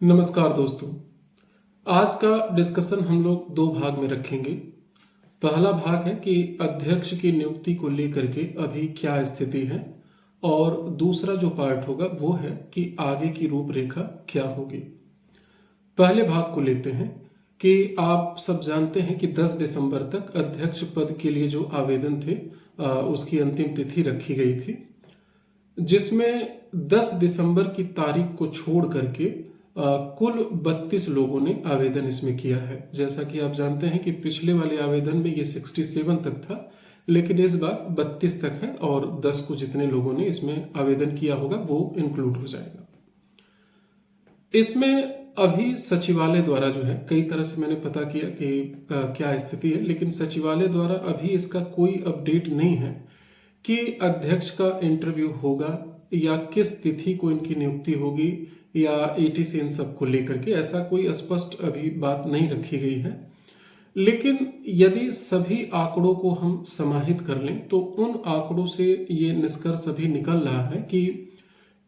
नमस्कार दोस्तों। आज का डिस्कशन हम लोग दो भाग में रखेंगे। पहला भाग है कि अध्यक्ष की नियुक्ति को लेकर के अभी क्या स्थिति है, और दूसरा जो पार्ट होगा वो है कि आगे की रूपरेखा क्या होगी। पहले भाग को लेते हैं कि आप सब जानते हैं कि 10 दिसंबर तक अध्यक्ष पद के लिए जो आवेदन थे उसकी अंतिम तिथि रखी गई थी, जिसमें 10 दिसंबर की तारीख को छोड़ करके कुल 32 लोगों ने आवेदन इसमें किया है। जैसा कि आप जानते हैं कि पिछले वाले आवेदन में ये 67 तक था, लेकिन इस बार 32 तक है और 10 को जितने लोगों ने इसमें आवेदन किया होगा वो इंक्लूड हो जाएगा। इसमें अभी सचिवालय द्वारा जो है, कई तरह से मैंने पता किया कि क्या स्थिति है, लेकिन सचिवालय द्वारा अभी इसका कोई अपडेट नहीं है कि अध्यक्ष का इंटरव्यू होगा या किस तिथि को इनकी नियुक्ति होगी या एटीसी इन सब को लेकर के ऐसा कोई स्पष्ट अभी बात नहीं रखी गई है। लेकिन यदि सभी आंकड़ों को हम समाहित कर लें तो उन आंकड़ों से ये निष्कर्ष अभी निकल रहा है कि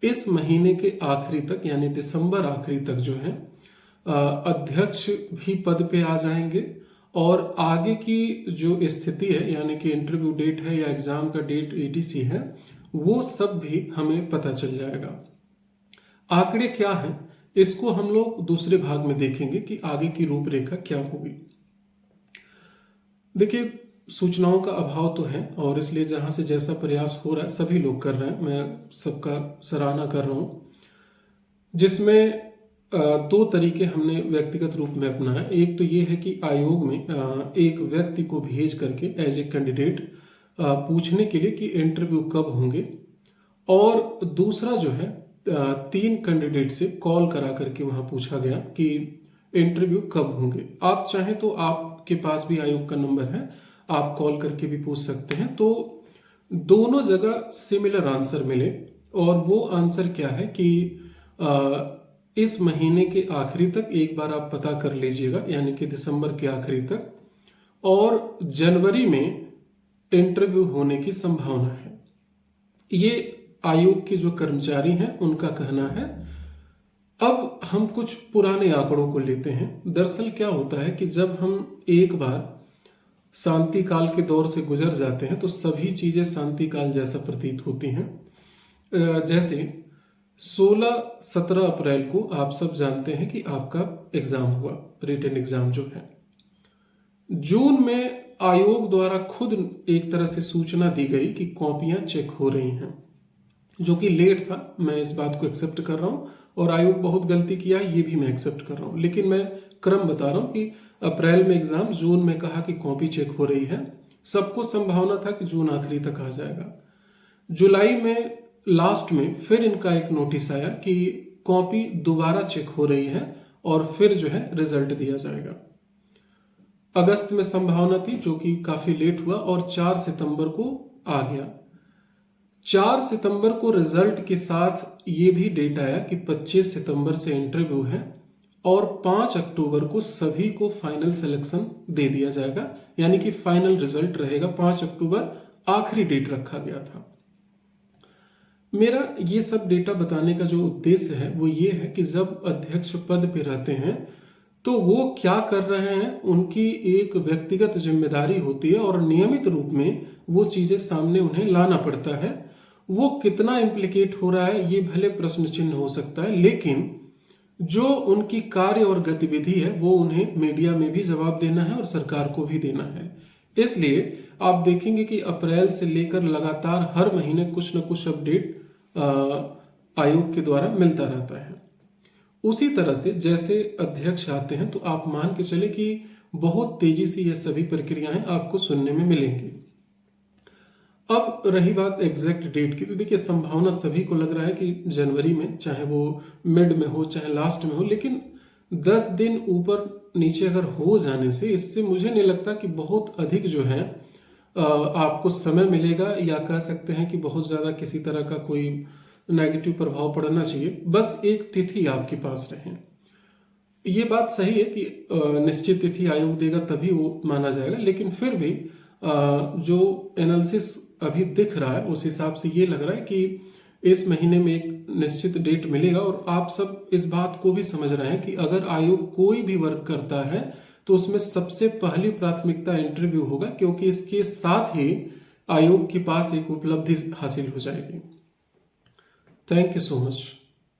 इस महीने के आखिरी तक यानी दिसंबर आखिरी तक जो है अध्यक्ष भी पद पे आ जाएंगे, और आगे की जो स्थिति है यानी कि इंटरव्यू डेट है या एग्जाम का डेट एटीसी है वो सब भी हमें पता चल जाएगा। आंकड़े क्या हैं इसको हम लोग दूसरे भाग में देखेंगे कि आगे की रूपरेखा क्या होगी। देखिए, सूचनाओं का अभाव तो है और इसलिए जहां से जैसा प्रयास हो रहा है सभी लोग कर रहे हैं, मैं सबका सराहना कर रहा हूं। जिसमें दो तरीके हमने व्यक्तिगत रूप में अपनाया। एक तो ये है कि आयोग में एक व्यक्ति को भेज करके एज ए कैंडिडेट पूछने के लिए कि इंटरव्यू कब होंगे, और दूसरा जो है 3 कैंडिडेट से कॉल करा करके वहां पूछा गया कि इंटरव्यू कब होंगे। आप चाहें तो आपके पास भी आयोग का नंबर है, आप कॉल करके भी पूछ सकते हैं। तो दोनों जगह सिमिलर आंसर मिले, और वो आंसर क्या है कि इस महीने के आखिरी तक एक बार आप पता कर लीजिएगा, यानी कि दिसंबर के आखिरी तक, और जनवरी में इंटरव्यू होने की संभावना है। ये आयोग के जो कर्मचारी हैं उनका कहना है। अब हम कुछ पुराने आंकड़ों को लेते हैं। दरअसल क्या होता है कि जब हम एक बार शांति काल के दौर से गुजर जाते हैं तो सभी चीजें शांति काल जैसा प्रतीत होती हैं। जैसे 16-17 अप्रैल को आप सब जानते हैं कि आपका एग्जाम हुआ, रिटन एग्जाम जो है। जून में आयोग द्वारा खुद एक तरह से सूचना दी गई कि कॉपियां चेक हो रही हैं, जो कि लेट था। मैं इस बात को एक्सेप्ट कर रहा हूं, और आयोग बहुत गलती किया है ये भी मैं एक्सेप्ट कर रहा हूं, लेकिन मैं क्रम बता रहा हूं कि अप्रैल में एग्जाम, जून में कहा कि कॉपी चेक हो रही है। सबको संभावना था कि जून आखिरी तक आ जाएगा। जुलाई में लास्ट में फिर इनका एक नोटिस आया कि कॉपी दोबारा चेक हो रही है और फिर जो है रिजल्ट दिया जाएगा। अगस्त में संभावना थी, जो कि काफी लेट हुआ और 4 सितंबर को आ गया। 4 सितंबर को रिजल्ट के साथ ये भी डेट आया कि 25 सितंबर से इंटरव्यू है और 5 अक्टूबर को सभी को फाइनल सिलेक्शन दे दिया जाएगा, यानी कि फाइनल रिजल्ट रहेगा 5 अक्टूबर, आखिरी डेट रखा गया था। मेरा ये सब डेटा बताने का जो उद्देश्य है वो ये है कि जब अध्यक्ष पद पे रहते हैं तो वो क्या कर रहे हैं उनकी एक व्यक्तिगत जिम्मेदारी होती है, और नियमित रूप में वो चीजें सामने उन्हें लाना पड़ता है। वो कितना इम्प्लीकेट हो रहा है ये भले प्रश्न चिन्ह हो सकता है, लेकिन जो उनकी कार्य और गतिविधि है वो उन्हें मीडिया में भी जवाब देना है और सरकार को भी देना है। इसलिए आप देखेंगे कि अप्रैल से लेकर लगातार हर महीने कुछ न कुछ अपडेट आयोग के द्वारा मिलता रहता है। उसी तरह से जैसे अध्यक्ष आते हैं तो आप मान के चले कि बहुत तेजी से ये सभी प्रक्रियाएं आपको सुनने में मिलेंगी। अब रही बात एग्जैक्ट डेट की, तो देखिए संभावना सभी को लग रहा है कि जनवरी में, चाहे वो मिड में हो चाहे लास्ट में हो, लेकिन 10 दिन ऊपर नीचे अगर हो जाने से इससे मुझे नहीं लगता कि बहुत अधिक जो है आपको समय मिलेगा, या कह सकते हैं कि बहुत ज्यादा किसी तरह का कोई नेगेटिव प्रभाव पड़ना चाहिए। बस एक तिथि आपके पास रहे। ये बात सही है कि निश्चित तिथि आयोग देगा तभी वो माना जाएगा, लेकिन फिर भी जो एनालिसिस अभी दिख रहा है उस हिसाब से ये लग रहा है कि इस महीने में एक निश्चित डेट मिलेगा और आप सब इस बात को भी समझ रहे हैं कि अगर आयोग कोई भी वर्क करता है तो उसमें सबसे पहली प्राथमिकता इंटरव्यू होगा, क्योंकि इसके साथ ही आयोग के पास एक उपलब्धि हासिल हो जाएगी। Thank you so much.